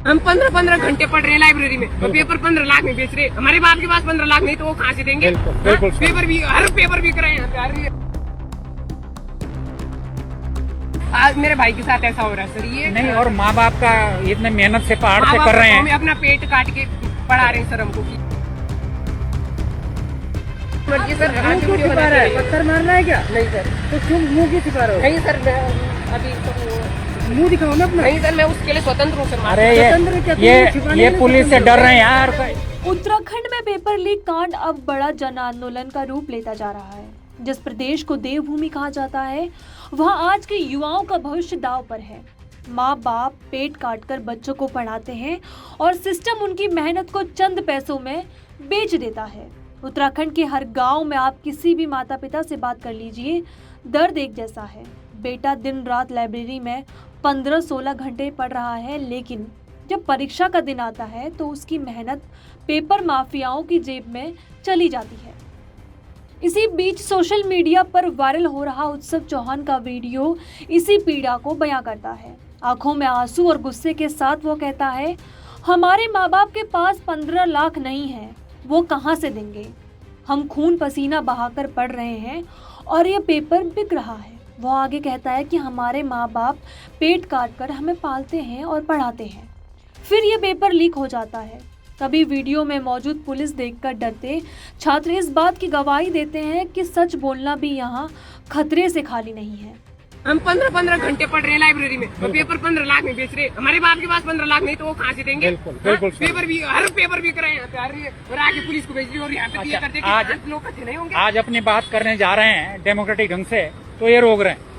हम 15-15 घंटे पढ़ रहे हैं लाइब्रेरी में, तो पेपर 15 लाख में बेच रहे। हमारे बाप के पास 15 लाख नहीं तो वो कहाँ से देंगे? बिल्कुल पेपर भी, हर पेपर बिक रहे हैं। आज मेरे भाई के साथ ऐसा हो रहा है सर, ये नहीं। और माँ बाप का इतने मेहनत से पहाड़ से कर रहे हैं, हमें अपना पेट काट के पढ़ा रहे हैं सर हमको। मर्जी सर, पत्थर मारना है क्या? नहीं सर। तो क्यों मुंह की सिखा रहे हो? नहीं सर, अभी तो मुंह दिखाओ ना अपना। नहीं सर, मैं उसके लिए स्वतंत्र हूँ सर। अरे ये पुलिस से डर रहे हैं यार। उत्तराखंड में पेपर लीक कांड अब बड़ा जन आंदोलन का रूप लेता जा रहा है। जिस प्रदेश को देवभूमि कहा जाता है, वहाँ आज के युवाओं का भविष्य दांव पर है। माँ बाप पेट काटकर बच्चों को पढ़ाते हैं और सिस्टम उनकी मेहनत को चंद पैसों में बेच देता है। उत्तराखंड के हर गांव में आप किसी भी माता पिता से बात कर लीजिए, दर्द एक जैसा है। बेटा दिन रात लाइब्रेरी में 15-16 घंटे पढ़ रहा है, लेकिन जब परीक्षा का दिन आता है तो उसकी मेहनत पेपर माफियाओं की जेब में चली जाती है। इसी बीच सोशल मीडिया पर वायरल हो रहा उत्सव चौहान का वीडियो इसी पीड़ा को बयां करता है। आंखों में आंसू और गुस्से के साथ वो कहता है, हमारे माँ बाप के पास 15 लाख नहीं है, वो कहाँ से देंगे? हम खून पसीना बहाकर पढ़ रहे हैं और ये पेपर बिक रहा है। वो आगे कहता है कि हमारे माँ बाप पेट काट कर हमें पालते हैं और पढ़ाते हैं। फिर ये पेपर लीक हो जाता है। तभी वीडियो में मौजूद पुलिस देखकर डरते छात्र इस बात की गवाही देते हैं कि सच बोलना भी यहाँ खतरे से खाली नहीं है। हम 15-15 घंटे पढ़ रहे हैं लाइब्रेरी में, तो पेपर 15 लाख में बेच रहे। हमारे बाप के पास 15 लाख नहीं तो वो कहाँ से देंगे? पेपर भी, हर पेपर बिक रहे हैं और आगे पुलिस को भेज रही और यहाँ पे दिया करते कि लोग कच्चे नहीं होंगे। आज अपनी बात करने जा रहे हैं डेमोक्रेटिक ढंग से, तो ये रोक रहे हैं।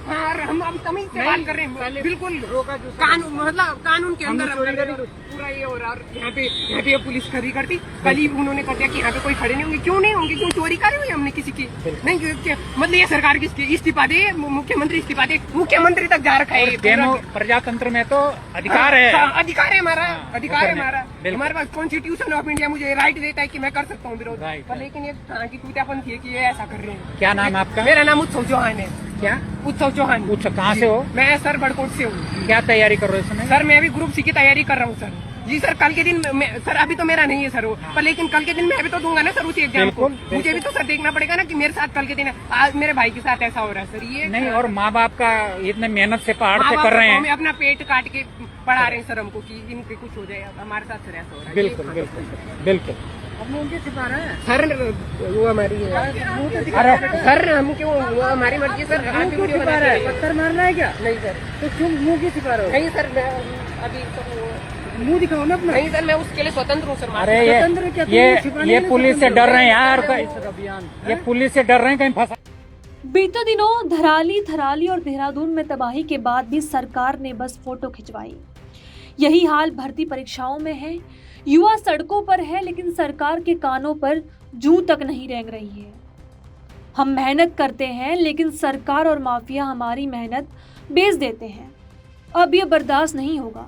हाँ, हम तमीज से बात कर रहे हैं, बिल्कुल कानून, मतलब कानून के अंदर पूरा ये हो रहा है। यहाँ पे ये पुलिस खड़ी करती, कल ही उन्होंने कर दिया कि यहाँ पे कोई खड़े नहीं होंगे। क्यों नहीं होंगे? क्यों चोरी करी हुई हमने किसी की? नहीं, मतलब ये सरकार किसकी? इस्तीफा दे, मुख्यमंत्री इस्तीफा दे, मुख्यमंत्री तक जा रखा है। प्रजातंत्र में तो अधिकार है, अधिकार है हमारा, अधिकार है हमारा। हमारे पास कॉन्स्टिट्यूशन ऑफ इंडिया मुझे राइट देता है कि मैं कर सकता हूँ विरोध, लेकिन ये की टूटापन थी कि ये ऐसा कर रहे हैं। क्या नाम आपका? मेरा नाम उत्सव चौहान है। क्या? उत्सव चौहान। उत्सव कहाँ से हो? मैं सर बड़कोट से हूँ। क्या तैयारी कर रहे हो इस समय? सर मैं अभी ग्रुप सी की तैयारी कर रहा हूँ सर। जी सर, कल के दिन सर अभी तो मेरा नहीं है सर वो, पर लेकिन कल के दिन मैं भी तो दूंगा ना सर उसी एग्जाम को। मुझे भी तो सर देखना पड़ेगा ना कि मेरे साथ कल के दिन आज मेरे भाई के साथ ऐसा हो रहा है सर, ये नहीं। और माँ बाप का इतने मेहनत से पहाड़ से कर रहे हैं, हमें अपना पेट काट के पढ़ा रहे हैं सर हमको कि इनके कुछ हो जाए। हमारे साथ सर ऐसा हो रहा है। बिल्कुल बिल्कुल बिल्कुल। सर वो हमारी सर हम क्यों, वो हमारी मर्जी सर। पत्थर मारना है क्या? नहीं सर। तो क्यों मुंह की सिखा रहे हो? नहीं सर, मैं अभी तो मुंह दिखाओ ना अपना। नहीं सर, मैं उसके लिए स्वतंत्र हूँ सर। अरे ये पुलिस से डर रहे हैं यार, ये पुलिस से डर रहे हैं कहीं फंसा। बीते दिनों धराली, थराली और देहरादून में तबाही के बाद भी सरकार ने बस फोटो खिंचवाई। यही हाल भर्ती परीक्षाओं में है। युवा सड़कों पर है, लेकिन सरकार के कानों पर जूं तक नहीं रेंग रही है। हम मेहनत करते हैं, लेकिन सरकार और माफिया हमारी मेहनत बेच देते हैं। अब यह बर्दाश्त नहीं होगा।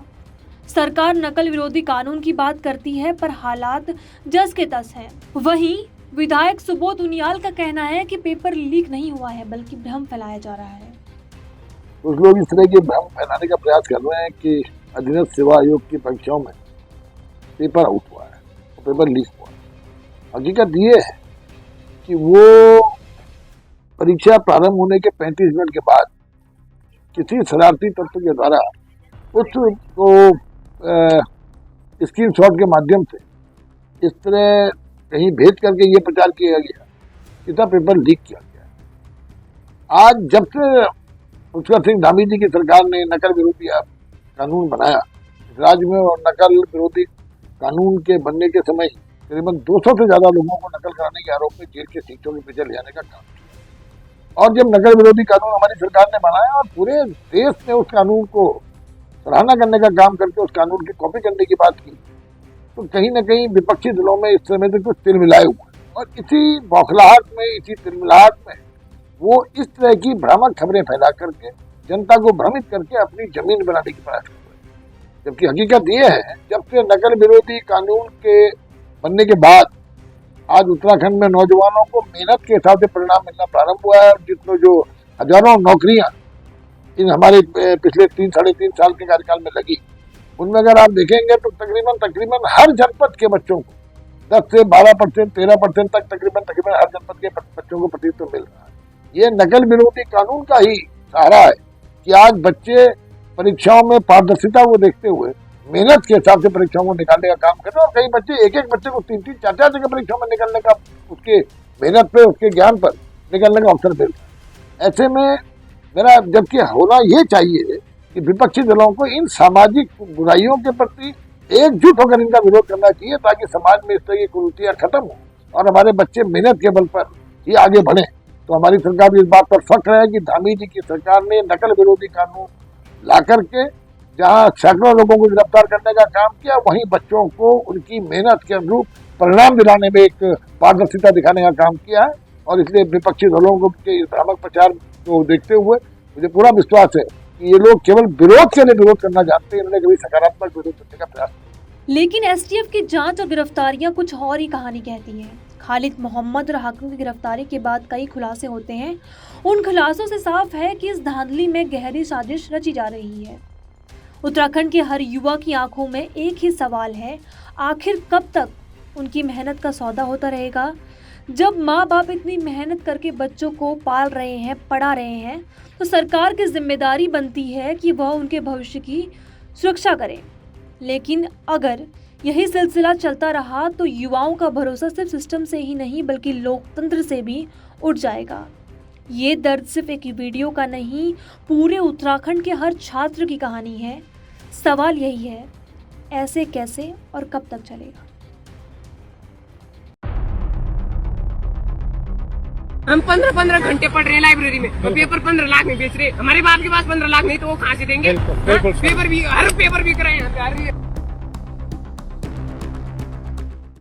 सरकार नकल विरोधी कानून की बात करती है, पर हालात जस के तस हैं। वहीं विधायक सुबोध उनियाल का कहना है कि पेपर लीक नहीं हुआ है, बल्कि भ्रम फैलाया जा रहा है। कुछ लोग इस तरह के भ्रम फैलाने का प्रयास कर रहे हैं कि अधीनस्थ सेवा आयोग की परीक्षाओं में पेपर आउट हुआ है, पेपर लीक हुआ है। हकीकत ये है कि वो परीक्षा प्रारंभ होने के 35 मिनट के बाद किसी शरारती तत्व के द्वारा उसको स्क्रीनशॉट के माध्यम से इस तरह कहीं भेज करके ये प्रचार किया गया कि था पेपर लीक किया गया। आज जब से पुष्कर सिंह धामी जी की सरकार ने नकल विरोधी कानून बनाया राज्य में, और नकल विरोधी कानून के बनने के समय करीबन 200 से ज्यादा लोगों को नकल कराने के आरोप में जेल के सीटों के पीछे ले जाने का काम किया। और जब नकल विरोधी कानून हमारी सरकार ने बनाया और पूरे देश ने उस कानून को सराहना करने का काम करके उस कानून की कॉपी करने की बात की, तो कहीं न कहीं विपक्षी दलों में इस समय से कुछ तिलमिलाए हुए, और इसी बौखलाहट में, इसी तिलमिलाहट में वो इस तरह की भ्रामक खबरें फैला करके जनता को भ्रमित करके अपनी जमीन बनाने की प्रयास कर रहे हैं। जबकि हकीकत ये है, जब से नकल विरोधी कानून के बनने के बाद आज उत्तराखंड में नौजवानों को मेहनत के हिसाब से परिणाम मिलना प्रारंभ हुआ है। जितने जो हजारों नौकरियां इन हमारे पिछले 3 साढ़े 3 साल के कार्यकाल में लगी, उनमें अगर आप देखेंगे तो तकरीबन हर जनपद के बच्चों को 10 से 12%, 13% तक तकरीबन हर जनपद के बच्चों को प्रतिनिधित्व मिल रहा है। ये नकल विरोधी कानून का ही सहारा है कि आज बच्चे परीक्षाओं में पारदर्शिता को देखते हुए मेहनत के हिसाब से परीक्षाओं को निकालने का काम कर रहे हैं और कई बच्चे एक बच्चे को 3-3, 4-4 जगह परीक्षाओं में निकलने का उसके मेहनत पे, उसके ज्ञान पर निकलने का अवसर मिल रहा है। ऐसे में मेरा जबकि होना ये चाहिए कि विपक्षी दलों को इन सामाजिक बुराइयों के प्रति एकजुट होकर इनका विरोध करना चाहिए ताकि समाज में इस तरह की कुरीतियां खत्म हो और हमारे बच्चे मेहनत के बल पर ही आगे बढ़े। तो हमारी सरकार भी इस बात पर फख्र है कि धामी जी की सरकार ने नकल विरोधी कानून ला करके जहां सैकड़ों लोगों को गिरफ्तार करने का काम किया, वहीं बच्चों को उनकी मेहनत के अनुरूप परिणाम दिलाने में एक पारदर्शिता दिखाने का काम किया है। और इसलिए विपक्षी दलों को के भ्रामक प्रचार को देखते हुए मुझे पूरा विश्वास है कि ये लोग केवल विरोध के लिए विरोध करना जानते हैं, इन्होंने कभी सकारात्मक विरोध करने का प्रयास नहीं। लेकिन एसटीएफ की जांच और गिरफ्तारियां कुछ और ही कहानी कहती हैं। खालिद मोहम्मद और हाकिम की गिरफ्तारी के बाद कई खुलासे होते हैं। उन खुलासों से साफ है कि इस धांधली में गहरी साजिश रची जा रही है। उत्तराखंड के हर युवा की आंखों में एक ही सवाल है, आखिर कब तक उनकी मेहनत का सौदा होता रहेगा? जब माँ बाप इतनी मेहनत करके बच्चों को पाल रहे हैं, पढ़ा रहे हैं, तो सरकार की जिम्मेदारी बनती है कि वह उनके भविष्य की सुरक्षा करे। लेकिन अगर यही सिलसिला चलता रहा तो युवाओं का भरोसा सिर्फ सिस्टम से ही नहीं बल्कि लोकतंत्र से भी उठ जाएगा। ये दर्द सिर्फ एक वीडियो का नहीं, पूरे उत्तराखंड के हर छात्र की कहानी है। सवाल यही है, ऐसे कैसे और कब तक चलेगा? हम 15-15 घंटे पढ़ रहे हैं लाइब्रेरी में और पेपर 15 लाख में बेच रहे। हमारे बाप के पास 15 लाख नहीं तो वो कहाँ से देंगे? पेपर भी, हर पेपर बिक रहे हैं यहाँ पे।